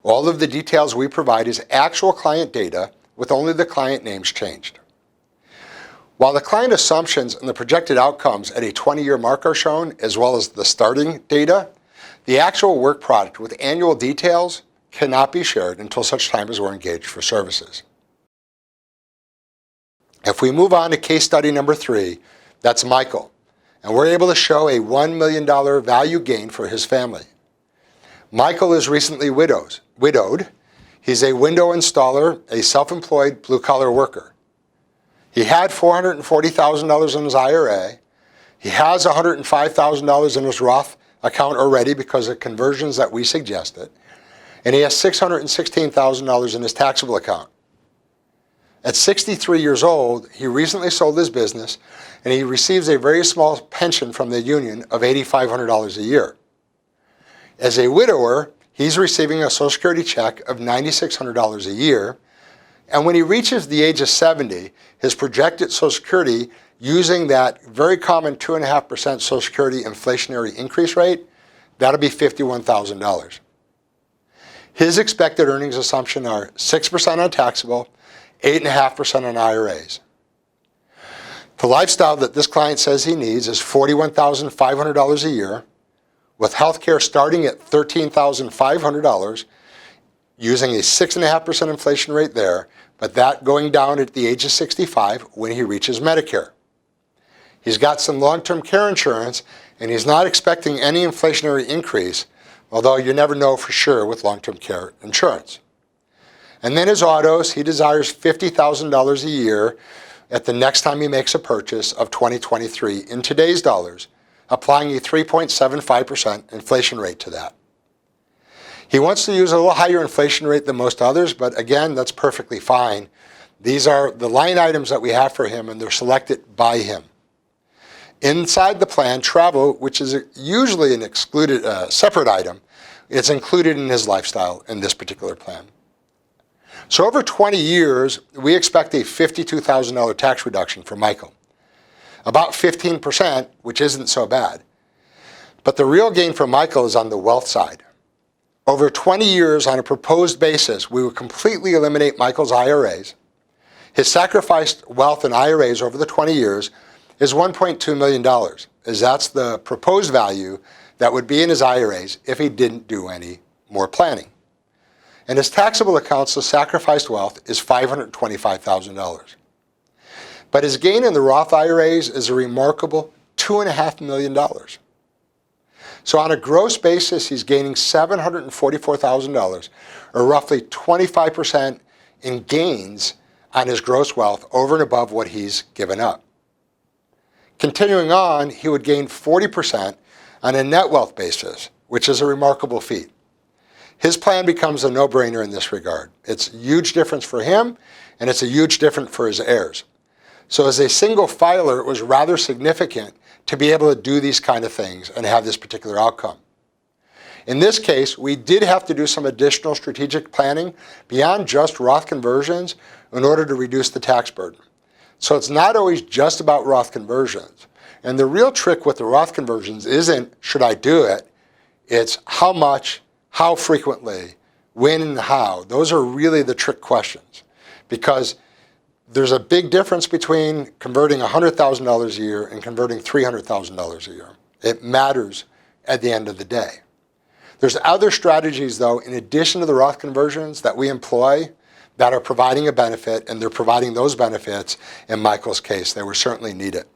All of the details we provide is actual client data with only the client names changed. While the client assumptions and the projected outcomes at a 20-year mark are shown, as well as the starting data, the actual work product with annual details cannot be shared until such time as we're engaged for services. If we move on to case study number 3, that's Michael, and we're able to show a $1 million value gain for his family. Michael is recently widowed. He's a window installer, a self-employed blue-collar worker. He had $440,000 in his IRA. He has $105,000 in his Roth account already because of conversions that we suggested. And he has $616,000 in his taxable account. At 63 years old, he recently sold his business and he receives a very small pension from the union of $8,500 a year. As a widower, he's receiving a Social Security check of $9,600 a year, and when he reaches the age of 70, his projected Social Security, using that very common 2.5% Social Security inflationary increase rate, that'll be $51,000. His expected earnings assumption are 6% on taxable, 8.5% on IRAs. The lifestyle that this client says he needs is $41,500 a year, with health care starting at $13,500, using a 6.5% inflation rate there, but that going down at the age of 65 when he reaches Medicare. He's got some long-term care insurance, and he's not expecting any inflationary increase, although you never know for sure with long-term care insurance. And then his autos, he desires $50,000 a year at the next time he makes a purchase of 2023 in today's dollars, applying a 3.75% inflation rate to that. He wants to use a little higher inflation rate than most others, but again, that's perfectly fine. These are the line items that we have for him, and they're selected by him. Inside the plan, travel, which is usually an excluded separate item, it's included in his lifestyle in this particular plan. So over 20 years, we expect a $52,000 tax reduction for Michael. About 15%, which isn't so bad. But the real gain for Michael is on the wealth side. Over 20 years, on a proposed basis, we would completely eliminate Michael's IRAs. His sacrificed wealth in IRAs over the 20 years is $1.2 million, as that's the proposed value that would be in his IRAs if he didn't do any more planning. And his taxable accounts, the sacrificed wealth, is $525,000. But his gain in the Roth IRAs is a remarkable $2.5 million. So on a gross basis, he's gaining $744,000, or roughly 25% in gains on his gross wealth over and above what he's given up. Continuing on, he would gain 40% on a net wealth basis, which is a remarkable feat. His plan becomes a no-brainer in this regard. It's a huge difference for him, and it's a huge difference for his heirs. So as a single filer, it was rather significant to be able to do these kind of things and have this particular outcome. In this case, we did have to do some additional strategic planning beyond just Roth conversions in order to reduce the tax burden. So it's not always just about Roth conversions. And the real trick with the Roth conversions isn't, should I do it? It's how much, how frequently, when and how. Those are really the trick questions. Because there's a big difference between converting $100,000 a year and converting $300,000 a year. It matters at the end of the day. There's other strategies, though, in addition to the Roth conversions that we employ that are providing a benefit, and they're providing those benefits in Michael's case. They were certainly needed.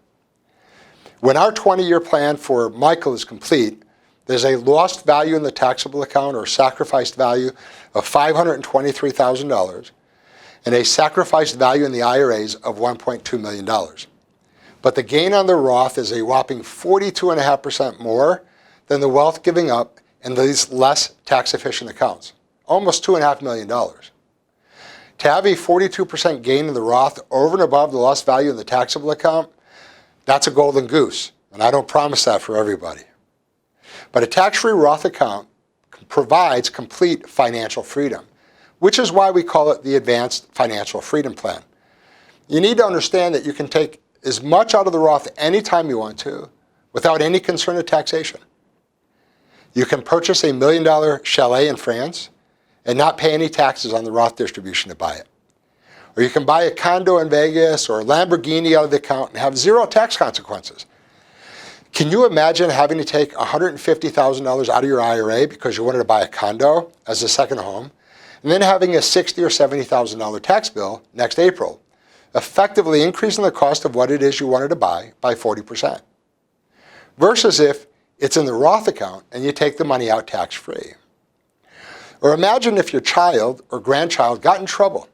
When our 20-year plan for Michael is complete, there's a lost value in the taxable account or sacrificed value of $523,000 and a sacrificed value in the IRAs of $1.2 million. But the gain on the Roth is a whopping 42.5% more than the wealth giving up in these less tax-efficient accounts, almost $2.5 million. To have a 42% gain in the Roth over and above the lost value in the taxable account, that's a golden goose, and I don't promise that for everybody. But a tax-free Roth account provides complete financial freedom, which is why we call it the Advanced Financial Freedom Plan. You need to understand that you can take as much out of the Roth anytime you want to without any concern of taxation. You can purchase a $1 million chalet in France and not pay any taxes on the Roth distribution to buy it. Or you can buy a condo in Vegas or a Lamborghini out of the account and have zero tax consequences. Can you imagine having to take $150,000 out of your IRA because you wanted to buy a condo as a second home, and then having a $60,000 or $70,000 tax bill next April, effectively increasing the cost of what it is you wanted to buy by 40%? Versus if it's in the Roth account and you take the money out tax-free. Or imagine if your child or grandchild got in trouble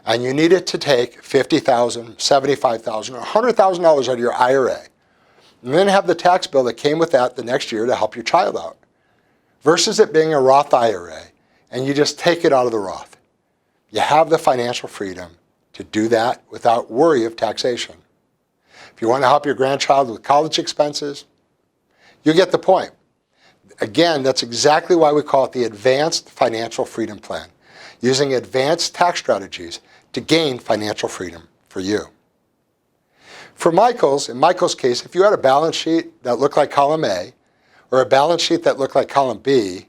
and you needed to take $50,000, $75,000, or $100,000 out of your IRA, and then have the tax bill that came with that the next year to help your child out, versus it being a Roth IRA and you just take it out of the Roth. You have the financial freedom to do that without worry of taxation. If you want to help your grandchild with college expenses, you get the point. Again, that's exactly why we call it the Advanced Financial Freedom Plan, using advanced tax strategies to gain financial freedom for you. For Michael's, in Michael's case, if you had a balance sheet that looked like column A or a balance sheet that looked like column B,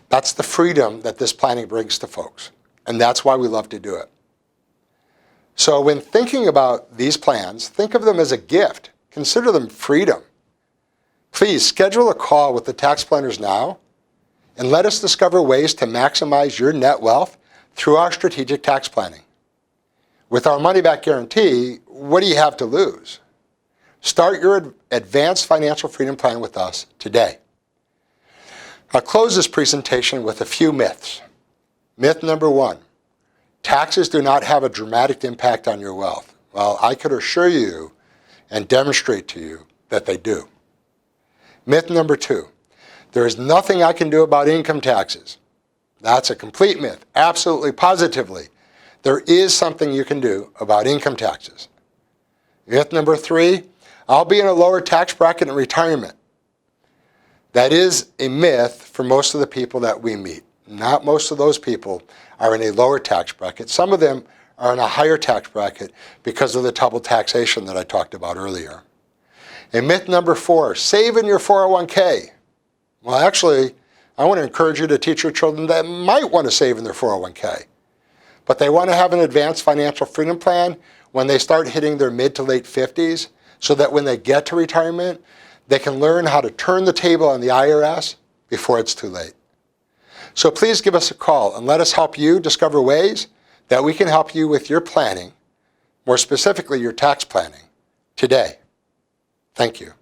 that's the freedom that this planning brings to folks. And that's why we love to do it. So when thinking about these plans, think of them as a gift. Consider them freedom. Please schedule a call with the tax planners now and let us discover ways to maximize your net wealth through our strategic tax planning. With our money-back guarantee, what do you have to lose? Start your advanced financial freedom plan with us today. I'll close this presentation with a few myths. Myth number 1, taxes do not have a dramatic impact on your wealth. Well, I could assure you and demonstrate to you that they do. Myth number 2, there is nothing I can do about income taxes. That's a complete myth. Absolutely, positively, there is something you can do about income taxes. Myth number 3, I'll be in a lower tax bracket in retirement. That is a myth for most of the people that we meet. Not most of those people are in a lower tax bracket. Some of them are in a higher tax bracket because of the double taxation that I talked about earlier. And myth number 4, save in your 401k. Well, actually, I want to encourage you to teach your children that might want to save in their 401k. But they want to have an advanced financial freedom plan when they start hitting their mid to late 50s, so that when they get to retirement, they can learn how to turn the table on the IRS before it's too late. So please give us a call and let us help you discover ways that we can help you with your planning, more specifically your tax planning, today. Thank you.